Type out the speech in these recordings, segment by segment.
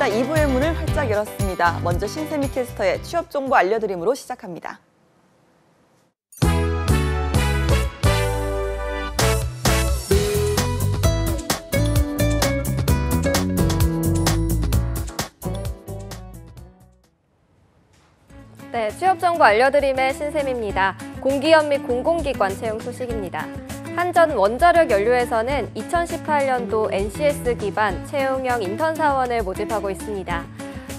반갑습니다. 2부의 문을 활짝 열었습니다. 먼저 신세미 캐스터의 취업 정보 알려드림으로 시작합니다. 네, 취업 정보 알려드림의 신세미입니다. 공기업 및 공공기관 채용 소식입니다. 한전 원자력 연료에서는 2018년도 NCS 기반 채용형 인턴 사원을 모집하고 있습니다.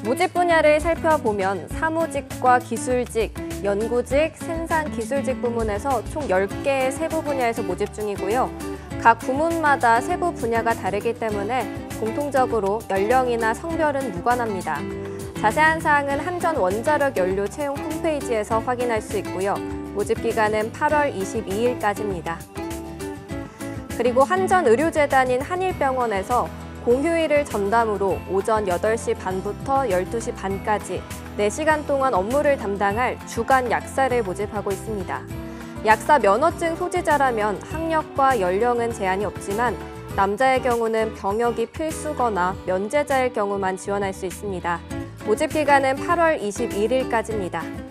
모집 분야를 살펴보면 사무직과 기술직, 연구직, 생산 기술직 부문에서 총 10개의 세부 분야에서 모집 중이고요. 각 부문마다 세부 분야가 다르기 때문에 공통적으로 연령이나 성별은 무관합니다. 자세한 사항은 한전 원자력 연료 채용 홈페이지에서 확인할 수 있고요. 모집 기간은 8월 22일까지입니다. 그리고 한전 의료재단인 한일병원에서 공휴일을 전담으로 오전 8시 반부터 12시 반까지 4시간 동안 업무를 담당할 주간 약사를 모집하고 있습니다. 약사 면허증 소지자라면 학력과 연령은 제한이 없지만 남자의 경우는 병역이 필수거나 면제자일 경우만 지원할 수 있습니다. 모집 기간은 8월 21일까지입니다.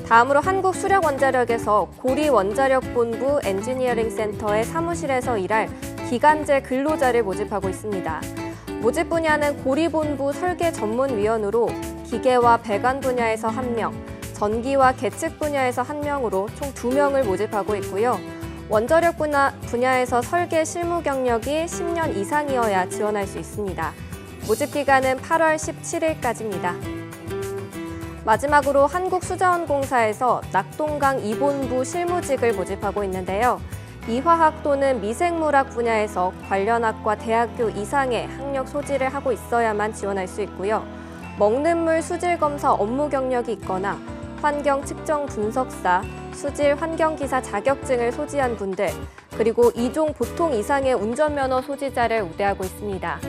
다음으로 한국수력원자력에서 고리원자력본부 엔지니어링 센터의 사무실에서 일할 기간제 근로자를 모집하고 있습니다. 모집 분야는 고리본부 설계 전문위원으로 기계와 배관 분야에서 1명, 전기와 계측 분야에서 1명으로 총 2명을 모집하고 있고요. 원자력 분야에서 설계 실무 경력이 10년 이상이어야 지원할 수 있습니다. 모집 기간은 8월 17일까지입니다. 마지막으로 한국수자원공사에서 낙동강 이본부 실무직을 모집하고 있는데요. 이화학 또는 미생물학 분야에서 관련 학과 대학교 이상의 학력 소지를 하고 있어야만 지원할 수 있고요. 먹는 물 수질 검사 업무 경력이 있거나 환경 측정 분석사, 수질 환경기사 자격증을 소지한 분들, 그리고 2종 보통 이상의 운전면허 소지자를 우대하고 있습니다.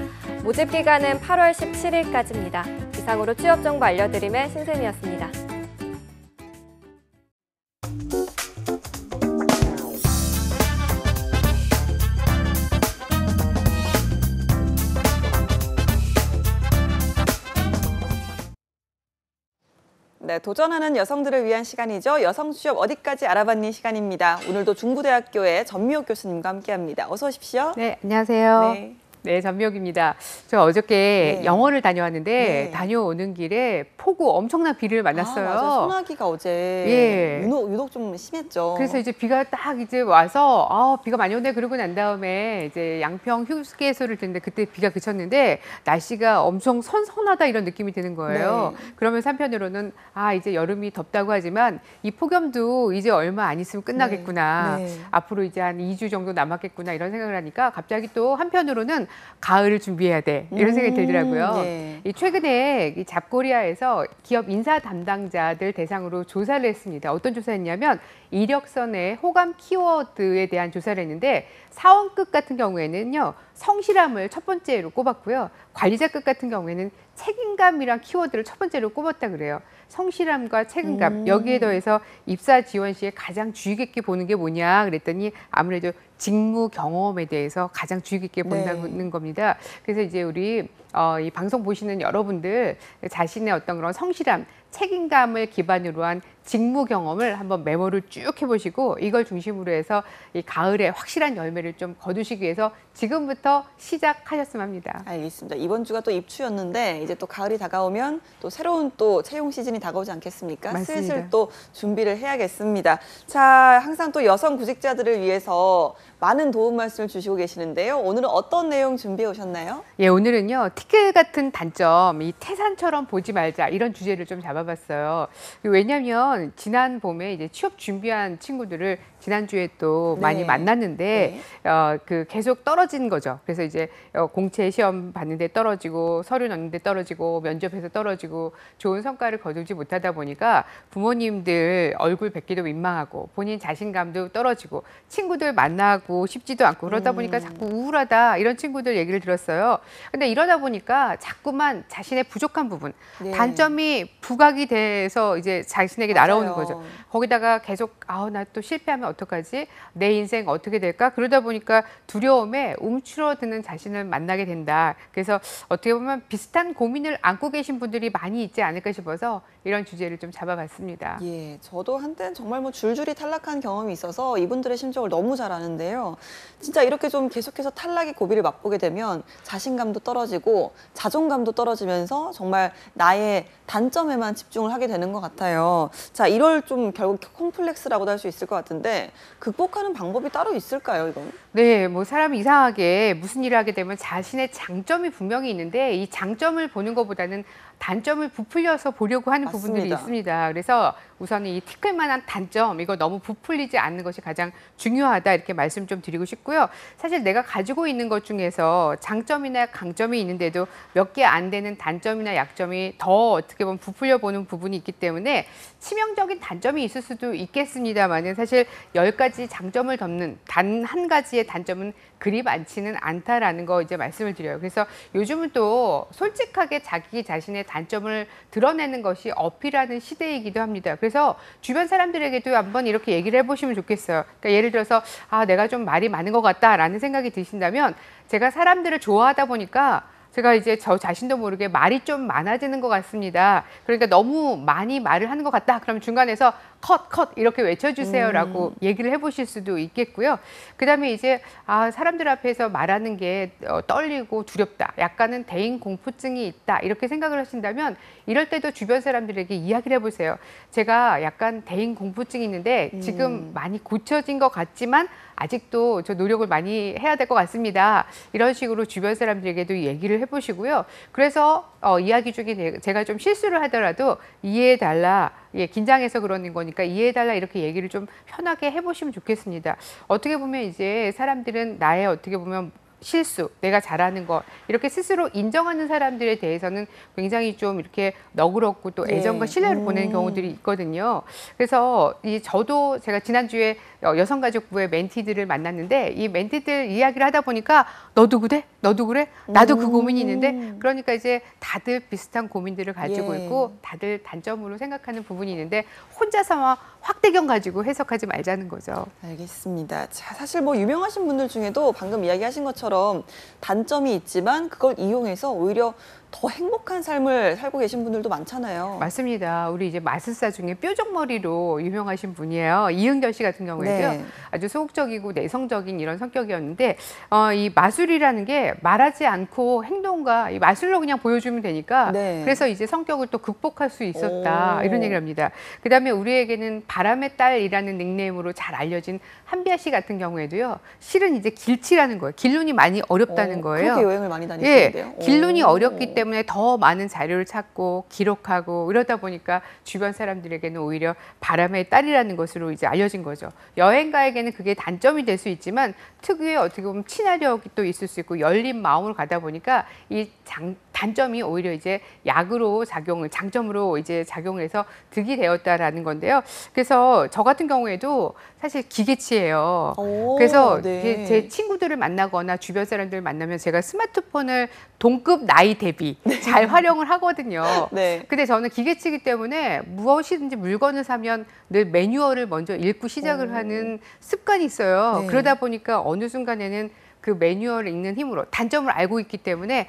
모집 기간은 8월 17일까지입니다. 이상으로 취업 정보 알려드림의 신세미였습니다. 네, 도전하는 여성들을 위한 시간이죠. 여성 취업 어디까지 알아봤니 시간입니다. 오늘도 중부대학교의 전미옥 교수님과 함께합니다. 어서 오십시오. 네, 안녕하세요. 네. 네, 전미옥입니다. 저 어저께 네. 영어를 다녀왔는데 네. 다녀오는 길에 폭우 엄청난 비를 만났어요. 맞아요. 소나기가 어제 예. 유독 좀 심했죠. 그래서 이제 비가 딱 이제 와서 비가 많이 오네 그러고 난 다음에 이제 양평 휴게소를 듣는데 그때 비가 그쳤는데 날씨가 엄청 선선하다 이런 느낌이 드는 거예요. 네. 그러면서 한편으로는 이제 여름이 덥다고 하지만 이 폭염도 이제 얼마 안 있으면 끝나겠구나. 네. 네. 앞으로 이제 한 2주 정도 남았겠구나 이런 생각을 하니까 갑자기 또 한편으로는 가을을 준비해야 돼 이런 생각이 들더라고요. 네. 최근에 이 잡코리아에서 기업 인사 담당자들 대상으로 조사를 했습니다. 어떤 조사했냐면 이력서의 호감 키워드에 대한 조사를 했는데 사원급 같은 경우에는요 성실함을 첫 번째로 꼽았고요. 관리자급 같은 경우에는 책임감이란 키워드를 첫 번째로 꼽았다 그래요. 성실함과 책임감 여기에 더해서 입사 지원 시에 가장 주의 깊게 보는 게 뭐냐 그랬더니 아무래도 직무 경험에 대해서 가장 주의 깊게 본다는 겁니다. 그래서 이제 우리 이 방송 보시는 여러분들 자신의 어떤 그런 성실함, 책임감을 기반으로 한 직무 경험을 한번 메모를 쭉 해보시고 이걸 중심으로 해서 이 가을에 확실한 열매를 좀 거두시기 위해서 지금부터 시작하셨으면 합니다. 알겠습니다. 이번 주가 또 입추였는데 이제 또 가을이 다가오면 또 새로운 또 채용 시즌이 다가오지 않겠습니까? 맞습니다. 슬슬 또 준비를 해야겠습니다. 자, 항상 또 여성 구직자들을 위해서 많은 도움 말씀을 주시고 계시는데요. 오늘은 어떤 내용 준비해 오셨나요? 예, 오늘은요. 티끌 같은 단점, 이 태산처럼 보지 말자 이런 주제를 좀 잡아봤어요. 왜냐하면 지난 봄에 이제 취업 준비한 친구들을 지난주에 또 많이 만났는데 그 계속 떨어진 거죠. 그래서 이제 공채 시험 봤는데 떨어지고 서류 넣는데 떨어지고 면접에서 떨어지고 좋은 성과를 거두지 못하다 보니까 부모님들 얼굴 뵙기도 민망하고 본인 자신감도 떨어지고 친구들 만나고 싶지도 않고 그러다 보니까 자꾸 우울하다 이런 친구들 얘기를 들었어요. 근데 이러다 보니까 자꾸만 자신의 부족한 부분, 단점이 부각이 강박이 돼서 이제 자신에게 맞아요. 날아오는 거죠. 거기다가 계속 나 또 실패하면 어떡하지? 내 인생 어떻게 될까? 그러다 보니까 두려움에 움츠러드는 자신을 만나게 된다. 그래서 어떻게 보면 비슷한 고민을 안고 계신 분들이 많이 있지 않을까 싶어서 이런 주제를 좀 잡아봤습니다. 예, 저도 한때는 정말 뭐 줄줄이 탈락한 경험이 있어서 이분들의 심정을 너무 잘 아는데요. 진짜 이렇게 좀 계속해서 탈락의 고비를 맛보게 되면 자신감도 떨어지고 자존감도 떨어지면서 정말 나의 단점에만 집중을 하게 되는 것 같아요. 자, 이걸 좀 결국 콤플렉스라고도 할 수 있을 것 같은데 극복하는 방법이 따로 있을까요, 이건? 네, 뭐 사람이 이상하게 무슨 일을 하게 되면 자신의 장점이 분명히 있는데 이 장점을 보는 것보다는 단점을 부풀려서 보려고 하는 부분들이 맞습니다. 있습니다. 그래서 우선 이 티끌 만한 단점, 이거 너무 부풀리지 않는 것이 가장 중요하다 이렇게 말씀 좀 드리고 싶고요. 사실 내가 가지고 있는 것 중에서 장점이나 강점이 있는데도 몇 개 안 되는 단점이나 약점이 더 어떻게 보면 부풀려 보는 부분이 있기 때문에 치명적인 단점이 있을 수도 있겠습니다만은 사실 10가지 장점을 덮는 단 한 가지의 단점은 그리 많지는 않다라는 거 이제 말씀을 드려요. 그래서 요즘은 또 솔직하게 자기 자신의 단점을 드러내는 것이 어필하는 시대이기도 합니다. 그래서 주변 사람들에게도 한번 이렇게 얘기를 해보시면 좋겠어요. 그러니까 예를 들어서 내가 좀 말이 많은 것 같다라는 생각이 드신다면 제가 사람들을 좋아하다 보니까 제가 이제 저 자신도 모르게 말이 좀 많아지는 것 같습니다. 그러니까 너무 많이 말을 하는 것 같다. 그러면 중간에서 컷 이렇게 외쳐주세요라고 얘기를 해보실 수도 있겠고요. 그다음에 이제 사람들 앞에서 말하는 게 떨리고 두렵다. 약간은 대인 공포증이 있다. 이렇게 생각을 하신다면 이럴 때도 주변 사람들에게 이야기를 해보세요. 제가 약간 대인 공포증이 있는데 지금 많이 고쳐진 것 같지만 아직도 저 노력을 많이 해야 될 것 같습니다. 이런 식으로 주변 사람들에게도 얘기를 해보시고요. 그래서 이야기 중에 제가 좀 실수를 하더라도 이해해달라. 예, 긴장해서 그러는 거니까 이해해달라 이렇게 얘기를 좀 편하게 해보시면 좋겠습니다. 어떻게 보면 이제 사람들은 나의 어떻게 보면 실수, 내가 잘하는 것 이렇게 스스로 인정하는 사람들에 대해서는 굉장히 좀 이렇게 너그럽고 또 애정과 신뢰를 보내는 경우들이 있거든요. 그래서 저도 제가 지난주에 여성가족부의 멘티들을 만났는데 이 멘티들 이야기를 하다 보니까 너도 그래? 너도 그래? 나도 그 고민이 있는데 그러니까 이제 다들 비슷한 고민들을 가지고 있고 다들 단점으로 생각하는 부분이 있는데 혼자서만 확대경 가지고 해석하지 말자는 거죠. 알겠습니다. 자, 사실 뭐 유명하신 분들 중에도 방금 이야기하신 것처럼 단점이 있지만 그걸 이용해서 오히려 더 행복한 삶을 살고 계신 분들도 많잖아요. 맞습니다. 우리 이제 마술사 중에 뾰족머리로 유명하신 분이에요. 이은결 씨 같은 경우에도요. 네. 아주 소극적이고 내성적인 이런 성격이었는데 이 마술이라는 게 말하지 않고 행동과 이 마술로 그냥 보여주면 되니까 네. 그래서 이제 성격을 또 극복할 수 있었다. 오. 이런 얘기를 합니다. 그다음에 우리에게는 바람의 딸이라는 닉네임으로 잘 알려진 한비아 씨 같은 경우에도요. 실은 이제 길치라는 거예요. 길눈이 많이 어렵다는 거예요. 그렇게 여행을 많이 다니시는데요. 예, 길눈이 어렵기 때문에 더 많은 자료를 찾고 기록하고 이러다 보니까 주변 사람들에게는 오히려 바람의 딸이라는 것으로 이제 알려진 거죠. 여행가에게는 그게 단점이 될 수 있지만 특유의 어떻게 보면 친화력이 또 있을 수 있고 열린 마음으로 가다 보니까 이 단점이 오히려 이제 약으로 장점으로 이제 작용을 해서 득이 되었다라는 건데요. 그래서 저 같은 경우에도 사실 기계치예요. 그래서 네. 제 친구들을 만나거나 주변 사람들을 만나면 제가 스마트폰을 동급 나이 대비 잘 활용을 하거든요. 네. 근데 저는 기계치이기 때문에 무엇이든지 물건을 사면 늘 매뉴얼을 먼저 읽고 시작을 하는 습관이 있어요. 네. 그러다 보니까 어느 순간에는 그 매뉴얼을 읽는 힘으로 단점을 알고 있기 때문에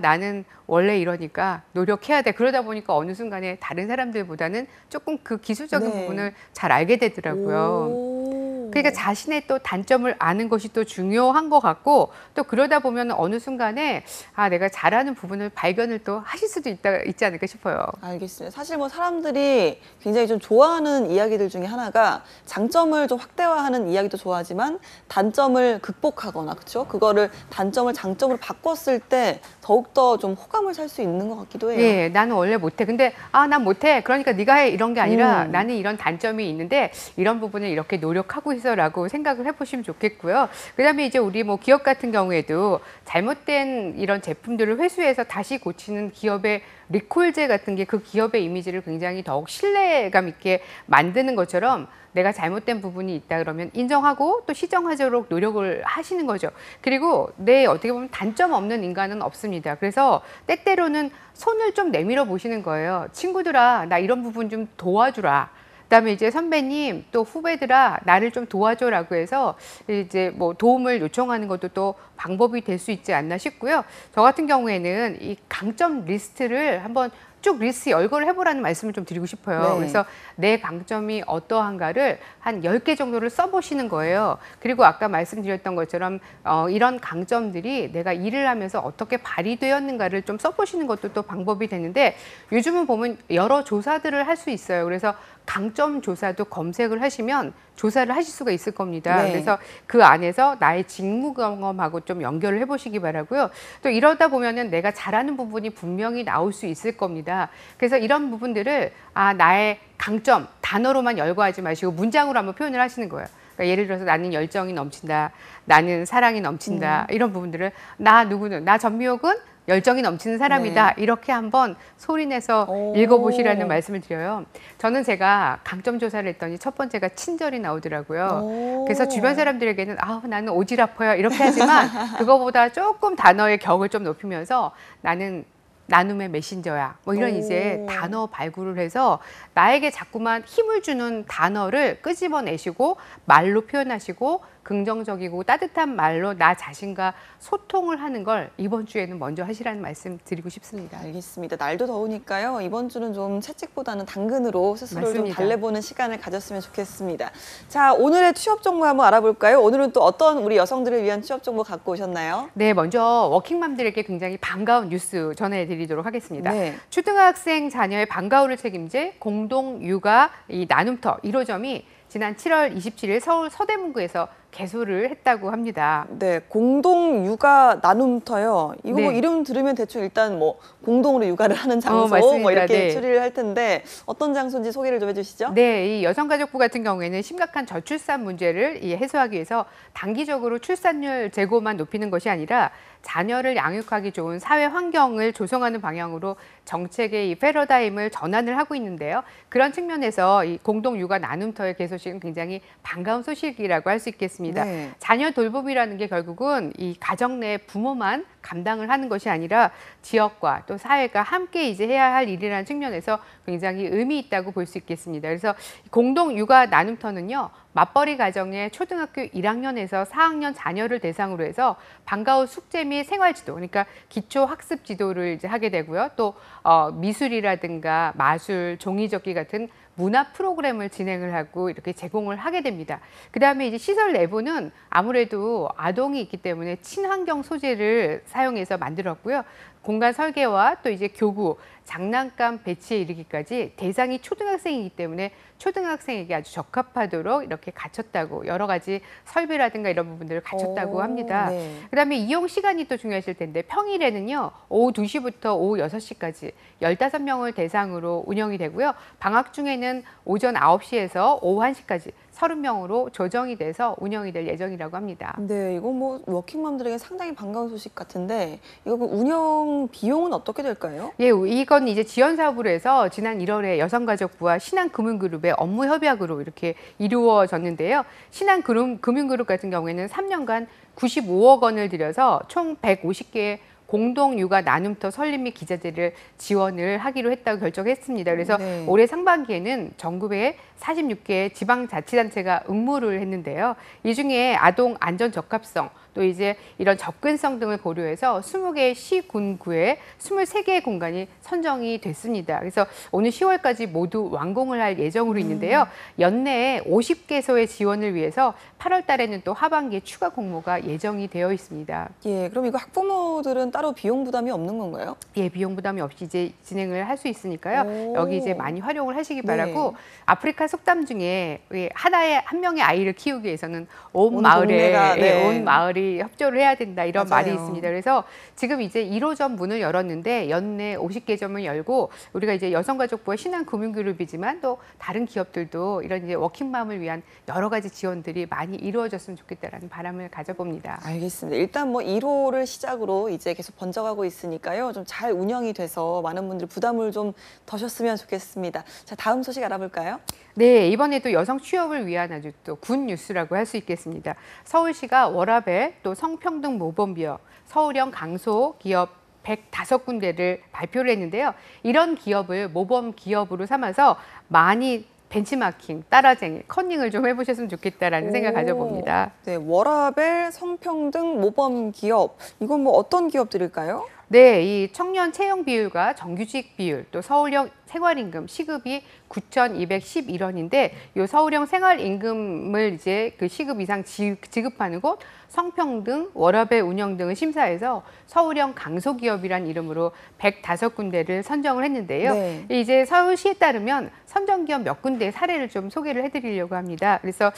나는 원래 이러니까 노력해야 돼. 그러다 보니까 어느 순간에 다른 사람들보다는 조금 그 기술적인 네. 부분을 잘 알게 되더라고요. 그러니까 자신의 또 단점을 아는 것이 또 중요한 것 같고 또 그러다 보면 어느 순간에 내가 잘하는 부분을 발견을 또 하실 수도 있지 않을까 싶어요. 알겠습니다. 사실 뭐 사람들이 굉장히 좀 좋아하는 이야기들 중에 하나가 장점을 좀 확대화하는 이야기도 좋아하지만 단점을 극복하거나 그렇죠? 그거를 단점을 장점으로 바꿨을 때 더욱더 좀 호감을 살 수 있는 것 같기도 해요. 예, 나는 원래 못해. 근데 난 못해. 그러니까 네가 해. 이런 게 아니라 나는 이런 단점이 있는데 이런 부분을 이렇게 노력하고 있어라고 생각을 해보시면 좋겠고요. 그다음에 이제 우리 뭐 기업 같은 경우에도 잘못된 이런 제품들을 회수해서 다시 고치는 기업의 리콜제 같은 게 그 기업의 이미지를 굉장히 더욱 신뢰감 있게 만드는 것처럼 내가 잘못된 부분이 있다 그러면 인정하고 또 시정하도록 노력을 하시는 거죠. 그리고 내 어떻게 보면 단점 없는 인간은 없습니다. 그래서 때때로는 손을 좀 내밀어 보시는 거예요. 친구들아, 나 이런 부분 좀 도와주라. 그다음에 이제 선배님 또 후배들아 나를 좀 도와줘라고 해서 이제 뭐 도움을 요청하는 것도 또 방법이 될 수 있지 않나 싶고요. 저 같은 경우에는 이 강점 리스트를 한번 쭉 리스트 열거를 해보라는 말씀을 좀 드리고 싶어요. 네. 그래서 내 강점이 어떠한가를 한 10개 정도를 써보시는 거예요. 그리고 아까 말씀드렸던 것처럼 이런 강점들이 내가 일을 하면서 어떻게 발휘되었는가를 좀 써보시는 것도 또 방법이 되는데 요즘은 보면 여러 조사들을 할 수 있어요. 그래서 강점 조사도 검색을 하시면 조사를 하실 수가 있을 겁니다. 네. 그래서 그 안에서 나의 직무 경험하고 좀 연결을 해보시기 바라고요. 또 이러다 보면은 내가 잘하는 부분이 분명히 나올 수 있을 겁니다. 그래서 이런 부분들을 나의 강점 단어로만 열거하지 마시고 문장으로 한번 표현을 하시는 거예요. 그러니까 예를 들어서 나는 열정이 넘친다, 나는 사랑이 넘친다 이런 부분들을 나 전미옥은 열정이 넘치는 사람이다. 네. 이렇게 한번 소리내서 오. 읽어보시라는 말씀을 드려요. 저는 제가 강점 조사를 했더니 첫 번째가 친절이 나오더라고요. 오. 그래서 주변 사람들에게는 나는 오지랖퍼요 이렇게 하지만 그거보다 조금 단어의 격을 좀 높이면서 나는 나눔의 메신저야. 뭐 이런 오. 이제 단어 발굴을 해서 나에게 자꾸만 힘을 주는 단어를 끄집어내시고 말로 표현하시고 긍정적이고 따뜻한 말로 나 자신과 소통을 하는 걸 이번 주에는 먼저 하시라는 말씀 드리고 싶습니다. 알겠습니다. 날도 더우니까요. 이번 주는 좀 채찍보다는 당근으로 스스로를 좀 맞습니다. 달래보는 시간을 가졌으면 좋겠습니다. 자, 오늘의 취업 정보 한번 알아볼까요? 오늘은 또 어떤 우리 여성들을 위한 취업 정보 갖고 오셨나요? 네, 먼저 워킹맘들에게 굉장히 반가운 뉴스 전해드리도록 하겠습니다. 네. 초등학생 자녀의 방과 후를 책임질 공동육아 이 나눔터 1호점이 지난 7월 27일 서울 서대문구에서 개소를 했다고 합니다. 네, 공동 육아 나눔터요. 이거 뭐 네. 이름 들으면 대충 일단 뭐 공동으로 육아를 하는 장소 맞습니다. 뭐 이렇게 네. 추리를 할 텐데 어떤 장소인지 소개를 좀 해주시죠. 네, 이 여성가족부 같은 경우에는 심각한 저출산 문제를 해소하기 위해서 단기적으로 출산율 제고만 높이는 것이 아니라 자녀를 양육하기 좋은 사회 환경을 조성하는 방향으로 정책의 이 패러다임을 전환을 하고 있는데요. 그런 측면에서 이 공동 육아 나눔터의 개소식은 굉장히 반가운 소식이라고 할 수 있겠습니다. 네. 자녀 돌봄이라는 게 결국은 이 가정 내 부모만 감당을 하는 것이 아니라 지역과 또 사회가 함께 이제 해야 할 일이라는 측면에서 굉장히 의미 있다고 볼 수 있겠습니다. 그래서 공동 육아 나눔터는요. 맞벌이 가정의 초등학교 1학년에서 4학년 자녀를 대상으로 해서 방과 후 숙제 및 생활지도, 그러니까 기초 학습 지도를 이제 하게 되고요. 또 미술이라든가 마술, 종이접기 같은 문화 프로그램을 진행을 하고 이렇게 제공을 하게 됩니다. 그다음에 이제 시설 내부는 아무래도 아동이 있기 때문에 친환경 소재를 사용해서 만들었고요. 공간 설계와 또 이제 교구, 장난감 배치에 이르기까지 대상이 초등학생이기 때문에 초등학생에게 아주 적합하도록 이렇게 갖췄다고 여러 가지 설비라든가 이런 부분들을 갖췄다고 합니다. 네. 그다음에 이용 시간이 또 중요하실 텐데 평일에는요. 오후 2시부터 오후 6시까지 15명을 대상으로 운영이 되고요. 방학 중에는 오전 9시에서 오후 1시까지 30명으로 조정이 돼서 운영이 될 예정이라고 합니다. 네, 이거 뭐 워킹맘들에게 상당히 반가운 소식 같은데 이거 그 운영 비용은 어떻게 될까요? 예, 이건 이제 지원 사업으로 해서 지난 1월에 여성가족부와 신한금융그룹의 업무 협약으로 이렇게 이루어졌는데요. 신한금융그룹 같은 경우에는 3년간 95억 원을 들여서 총 150개의 공동육아 나눔터 설립 및 기자재를 지원을 하기로 했다고 결정했습니다. 그래서 네. 올해 상반기에는 전국에 46개의 지방자치단체가 응모를 했는데요. 이 중에 아동 안전 적합성, 또 이제 이런 접근성 등을 고려해서 20개의 시, 군, 구에 23개의 공간이 선정이 됐습니다. 그래서 오늘 10월까지 모두 완공을 할 예정으로 있는데요. 연내에 50개소의 지원을 위해서 8월 달에는 또 하반기에 추가 공모가 예정이 되어 있습니다. 예, 그럼 이거 학부모들은 따로 비용 부담이 없는 건가요? 예, 비용 부담이 없이 이제 진행을 할 수 있으니까요. 오. 여기 이제 많이 활용을 하시기 네. 바라고 아프리카 속담 중에 한 명의 아이를 키우기 위해서는 온 온 마을에 동네가, 네. 온 마을이 마을이 협조를 해야 된다 이런 맞아요. 말이 있습니다. 그래서 지금 이제 1호점 문을 열었는데 연내 50개점을 열고 우리가 이제 여성가족부와 신한금융그룹이지만 또 다른 기업들도 이런 이제 워킹맘을 위한 여러 가지 지원들이 많이 이루어졌으면 좋겠다라는 바람을 가져봅니다. 알겠습니다. 일단 뭐 1호를 시작으로 이제 계속 번져가고 있으니까요. 좀 잘 운영이 돼서 많은 분들이 부담을 좀 덜으셨으면 좋겠습니다. 자, 다음 소식 알아볼까요? 네, 이번에도 여성 취업을 위한 아주 또 굿 뉴스라고 할 수 있겠습니다. 서울시가 워라밸 또 성평등 모범기업, 서울형 강소 기업 105군데를 발표를 했는데요. 이런 기업을 모범 기업으로 삼아서 많이 벤치마킹, 따라쟁이, 컨닝을 좀 해보셨으면 좋겠다라는 생각 가져봅니다. 네, 워라밸, 성평등, 모범 기업. 이건 뭐 어떤 기업들일까요? 네, 이 청년 채용 비율과 정규직 비율, 또 서울형 생활임금 시급이 9,211원인데 이 서울형 생활임금을 이제 그 시급 이상 지급하는 곳, 성평등, 워라밸 운영 등을 심사해서 서울형 강소기업이란 이름으로 105군데를 선정을 했는데요. 네. 이제 서울시에 따르면 선정기업 몇 군데 사례를 좀 소개를 해드리려고 합니다. 그래서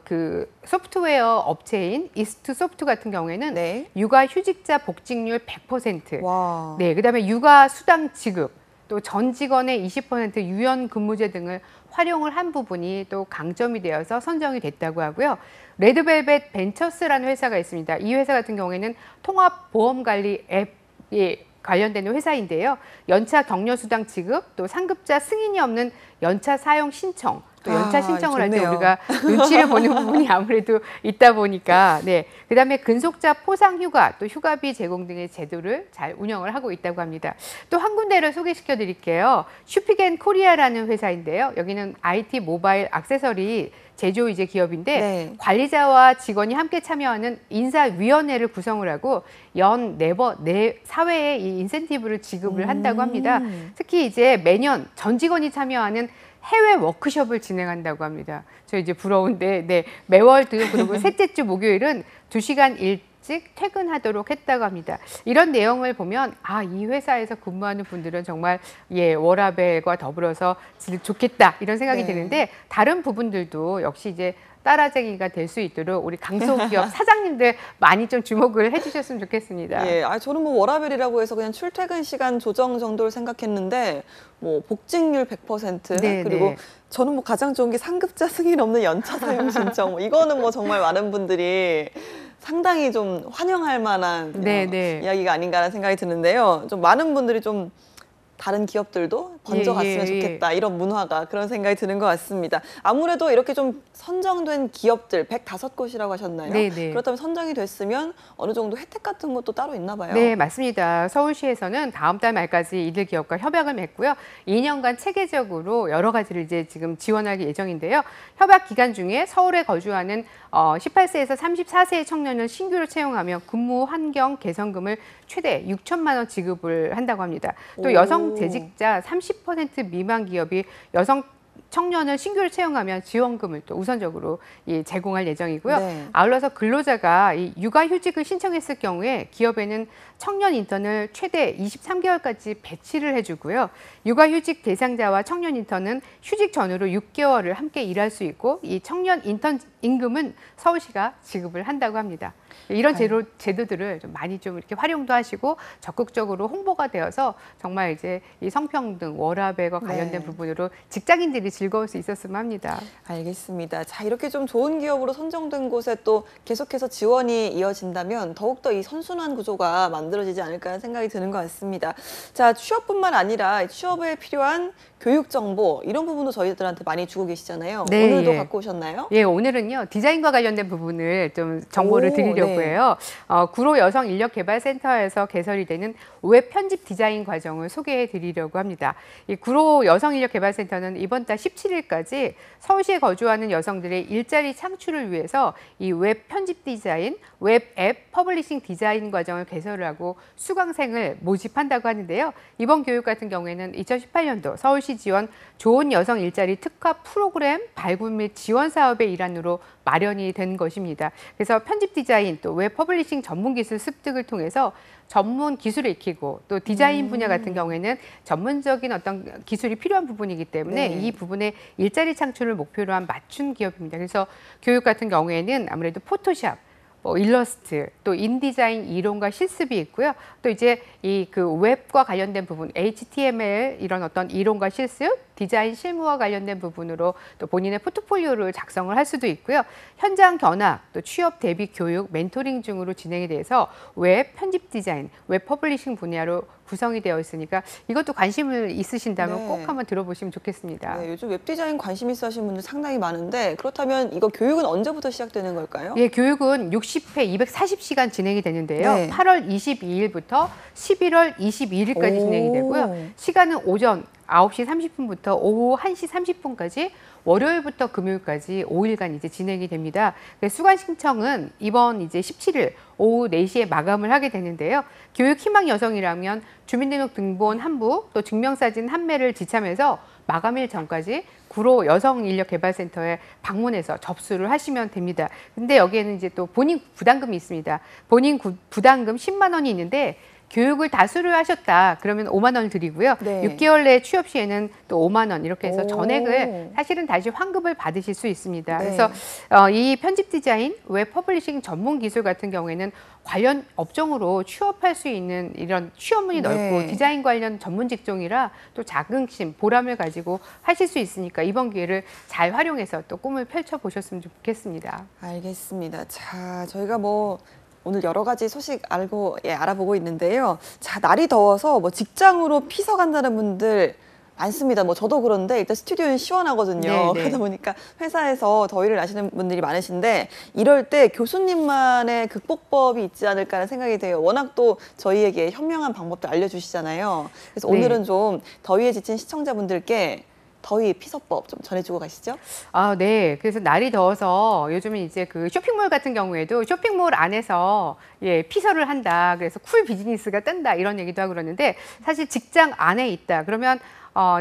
그 소프트웨어 업체인 이스트소프트 같은 경우에는 네. 육아휴직자 복직률 100%, 와. 네, 그다음에 육아수당 지급, 또 전 직원의 20% 유연 근무제 등을 활용을 한 부분이 또 강점이 되어서 선정이 됐다고 하고요. 레드벨벳 벤처스라는 회사가 있습니다. 이 회사 같은 경우에는 통합보험관리 앱에 관련되는 회사인데요. 연차 격려수당 지급, 또 상급자 승인이 없는 연차 사용 신청, 또 연차 신청을 할 때 좋네요. 우리가 눈치를 보는 부분이 아무래도 있다 보니까, 네. 그다음에 근속자 포상 휴가, 또 휴가비 제공 등의 제도를 잘 운영을 하고 있다고 합니다. 또 한 군데를 소개시켜 드릴게요. 슈피겐 코리아라는 회사인데요. 여기는 IT 모바일 액세서리 제조 이제 기업인데 네. 관리자와 직원이 함께 참여하는 인사위원회를 구성을 하고 연 4회의 이 인센티브를 지급을 한다고 합니다. 특히 이제 매년 전 직원이 참여하는 해외 워크숍을 진행한다고 합니다. 저 이제 부러운데, 네, 매월 그리고 셋째 주 목요일은 2시간 일찍 퇴근하도록 했다고 합니다. 이런 내용을 보면 이 회사에서 근무하는 분들은 정말 워라밸과 더불어서 좋겠다 이런 생각이 네. 드는데 다른 부분들도 역시 이제 따라쟁이가 될 수 있도록 우리 강소기업 사장님들 많이 좀 주목을 해주셨으면 좋겠습니다. 예, 저는 뭐 워라밸이라고 해서 그냥 출퇴근 시간 조정 정도를 생각했는데 뭐 복직률 100% 네, 그리고 네. 저는 뭐 가장 좋은 게 상급자 승인 없는 연차 사용 신청. 뭐 이거는 뭐 정말 많은 분들이 상당히 좀 환영할 만한 네, 네. 이야기가 아닌가라는 생각이 드는데요. 좀 많은 분들이 좀 다른 기업들도 번져갔으면 좋겠다. 이런 문화가 그런 생각이 드는 것 같습니다. 아무래도 이렇게 좀 선정된 기업들 105곳이라고 하셨나요? 네네. 그렇다면 선정이 됐으면 어느 정도 혜택 같은 것도 따로 있나 봐요. 네, 맞습니다. 서울시에서는 다음 달 말까지 이들 기업과 협약을 맺고요. 2년간 체계적으로 여러 가지를 이제 지금 지원할 예정인데요. 협약 기간 중에 서울에 거주하는 18세에서 34세의 청년을 신규로 채용하며 근무 환경 개선금을 최대 6천만 원 지급을 한다고 합니다. 또 오. 여성 재직자 30% 미만 기업이 여성 청년을 신규로 채용하면 지원금을 또 우선적으로 제공할 예정이고요. 네. 아울러서 근로자가 이 육아휴직을 신청했을 경우에 기업에는 청년 인턴을 최대 23개월까지 배치를 해주고요. 육아휴직 대상자와 청년 인턴은 휴직 전후로 6개월을 함께 일할 수 있고 이 청년 인턴 임금은 서울시가 지급을 한다고 합니다. 이런 제도들을 좀 많이 좀 이렇게 활용도 하시고 적극적으로 홍보가 되어서 정말 이제 이 성평등, 워라밸과 관련된 네. 부분으로 직장인들이 즐거울 수 있었으면 합니다. 알겠습니다. 자, 이렇게 좀 좋은 기업으로 선정된 곳에 또 계속해서 지원이 이어진다면 더욱더 이 선순환 구조가 만들어지지 않을까 하는 생각이 드는 것 같습니다. 자, 취업뿐만 아니라 취업에 필요한 교육 정보 이런 부분도 저희들한테 많이 주고 계시잖아요. 네, 오늘도 예. 갖고 오셨나요? 예, 오늘은요 디자인과 관련된 부분을 좀 정보를 오, 드리려고 네. 해요. 구로 여성 인력 개발센터에서 개설이 되는 웹 편집 디자인 과정을 소개해 드리려고 합니다. 이 구로 여성 인력 개발센터는 이번 달 17일까지 서울시에 거주하는 여성들의 일자리 창출을 위해서 이 웹 편집 디자인, 웹 앱 퍼블리싱 디자인 과정을 개설을 하고 수강생을 모집한다고 하는데요. 이번 교육 같은 경우에는 2018년도 서울시 지원 좋은 여성 일자리 특화 프로그램 발굴 및 지원 사업의 일환으로 마련이 된 것입니다. 그래서 편집 디자인 또 웹 퍼블리싱 전문 기술 습득을 통해서 전문 기술을 익히고 또 디자인 분야 같은 경우에는 전문적인 어떤 기술이 필요한 부분이기 때문에 네. 이 부분에 일자리 창출을 목표로 한 맞춤 기업입니다. 그래서 교육 같은 경우에는 아무래도 포토샵, 뭐 일러스트, 또 인디자인 이론과 실습이 있고요. 또 이제 이 그 웹과 관련된 부분, HTML 이런 어떤 이론과 실습, 디자인 실무와 관련된 부분으로 또 본인의 포트폴리오를 작성을 할 수도 있고요. 현장 견학, 또 취업 대비 교육, 멘토링 중으로 진행이 돼서 웹 편집 디자인, 웹 퍼블리싱 분야로 구성이 되어 있으니까 이것도 관심을 있으신다면 네. 꼭 한번 들어보시면 좋겠습니다. 네, 요즘 웹디자인 관심 있어 하시는 분들 상당히 많은데 그렇다면 이거 교육은 언제부터 시작되는 걸까요? 예, 교육은 60회 240시간 진행이 되는데요. 네. 8월 22일부터 11월 22일까지 오. 진행이 되고요. 시간은 오전 9시 30분부터 오후 1시 30분까지 월요일부터 금요일까지 5일간 이제 진행이 됩니다. 수강 신청은 이번 이제 17일 오후 4시에 마감을 하게 되는데요. 교육 희망 여성이라면 주민등록 등본 한 부, 또 증명사진 한 매를 지참해서 마감일 전까지 구로 여성인력개발센터에 방문해서 접수를 하시면 됩니다. 근데 여기에는 이제 또 본인 부담금이 있습니다. 본인 부담금 10만 원이 있는데 교육을 다 수료하셨다 그러면 5만 원을 드리고요. 네. 6개월 내 취업 시에는 또 5만 원 이렇게 해서 오. 전액을 사실은 다시 환급을 받으실 수 있습니다. 네. 그래서 이 편집 디자인, 웹 퍼블리싱 전문 기술 같은 경우에는 관련 업종으로 취업할 수 있는 이런 취업문이 넓고 네. 디자인 관련 전문 직종이라 또 자긍심, 보람을 가지고 하실 수 있으니까 이번 기회를 잘 활용해서 또 꿈을 펼쳐보셨으면 좋겠습니다. 알겠습니다. 자, 저희가 뭐 오늘 여러 가지 소식 알아보고 있는데요. 자, 날이 더워서 뭐 직장으로 피서 간다는 분들 많습니다. 뭐 저도 그런데 일단 스튜디오는 시원하거든요. 네, 네. 그러다 보니까 회사에서 더위를 나시는 분들이 많으신데 이럴 때 교수님만의 극복법이 있지 않을까라는 생각이 돼요. 워낙 또 저희에게 현명한 방법도 알려주시잖아요. 그래서 네. 오늘은 좀 더위에 지친 시청자분들께 더위 피서법 좀 전해주고 가시죠. 아, 네. 그래서 날이 더워서 요즘은 이제 그 쇼핑몰 같은 경우에도 쇼핑몰 안에서 예, 피서를 한다. 그래서 쿨 비즈니스가 뜬다. 이런 얘기도 하고 그러는데 사실 직장 안에 있다. 그러면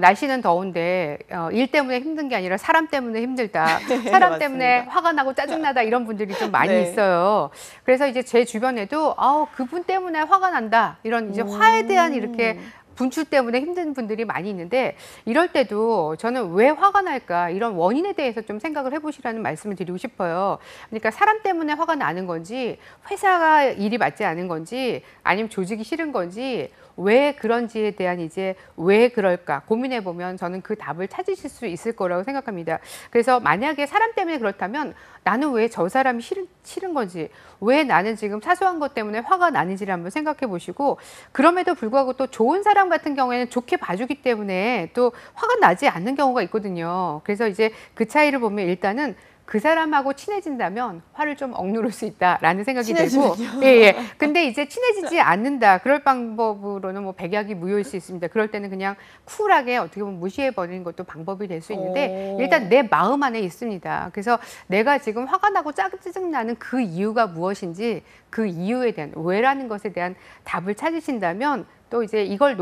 날씨는 더운데 일 때문에 힘든 게 아니라 사람 때문에 힘들다. 사람 맞습니다. 때문에 화가 나고 짜증나다 이런 분들이 좀 많이 네. 있어요. 그래서 이제 제 주변에도 그분 때문에 화가 난다. 이런 이제 화에 대한 이렇게 분출 때문에 힘든 분들이 많이 있는데 이럴 때도 저는 왜 화가 날까 이런 원인에 대해서 좀 생각을 해보시라는 말씀을 드리고 싶어요. 그러니까 사람 때문에 화가 나는 건지 회사가 일이 맞지 않은 건지 아니면 조직이 싫은 건지 왜 그런지에 대한 이제 왜 그럴까 고민해 보면 저는 그 답을 찾으실 수 있을 거라고 생각합니다. 그래서 만약에 사람 때문에 그렇다면 나는 왜 저 사람이 싫은 건지 왜 나는 지금 사소한 것 때문에 화가 나는지를 한번 생각해 보시고 그럼에도 불구하고 또 좋은 사람 같은 경우에는 좋게 봐주기 때문에 또 화가 나지 않는 경우가 있거든요. 그래서 이제 그 차이를 보면 일단은 그 사람하고 친해진다면 화를 좀 억누를 수 있다라는 생각이 들고, 친해지면요? 예. 근데 이제 친해지지 않는다. 그럴 방법으로는 뭐 백약이 무효일 수 있습니다. 그럴 때는 그냥 쿨하게 어떻게 보면 무시해 버리는 것도 방법이 될 수 있는데 오. 일단 내 마음 안에 있습니다. 그래서 내가 지금 화가 나고 짜증 나는 그 이유가 무엇인지 그 이유에 대한 왜라는 것에 대한 답을 찾으신다면 또 이제 이걸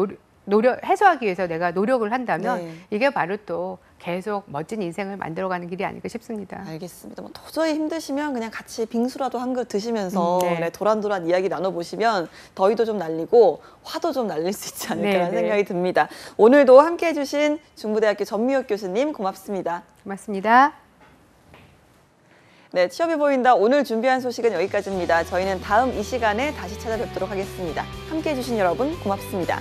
해소하기 위해서 내가 노력을 한다면 네. 이게 바로 또 계속 멋진 인생을 만들어가는 길이 아닐까 싶습니다. 알겠습니다. 뭐 도저히 힘드시면 그냥 같이 빙수라도 한 그릇 드시면서 네. 네, 도란도란 이야기 나눠보시면 더위도 좀 날리고 화도 좀 날릴 수 있지 않을까라는 네, 네. 생각이 듭니다. 오늘도 함께해 주신 중부대학교 전미혁 교수님 고맙습니다. 고맙습니다. 네, 취업이 보인다. 오늘 준비한 소식은 여기까지입니다. 저희는 다음 이 시간에 다시 찾아뵙도록 하겠습니다. 함께해 주신 여러분 고맙습니다.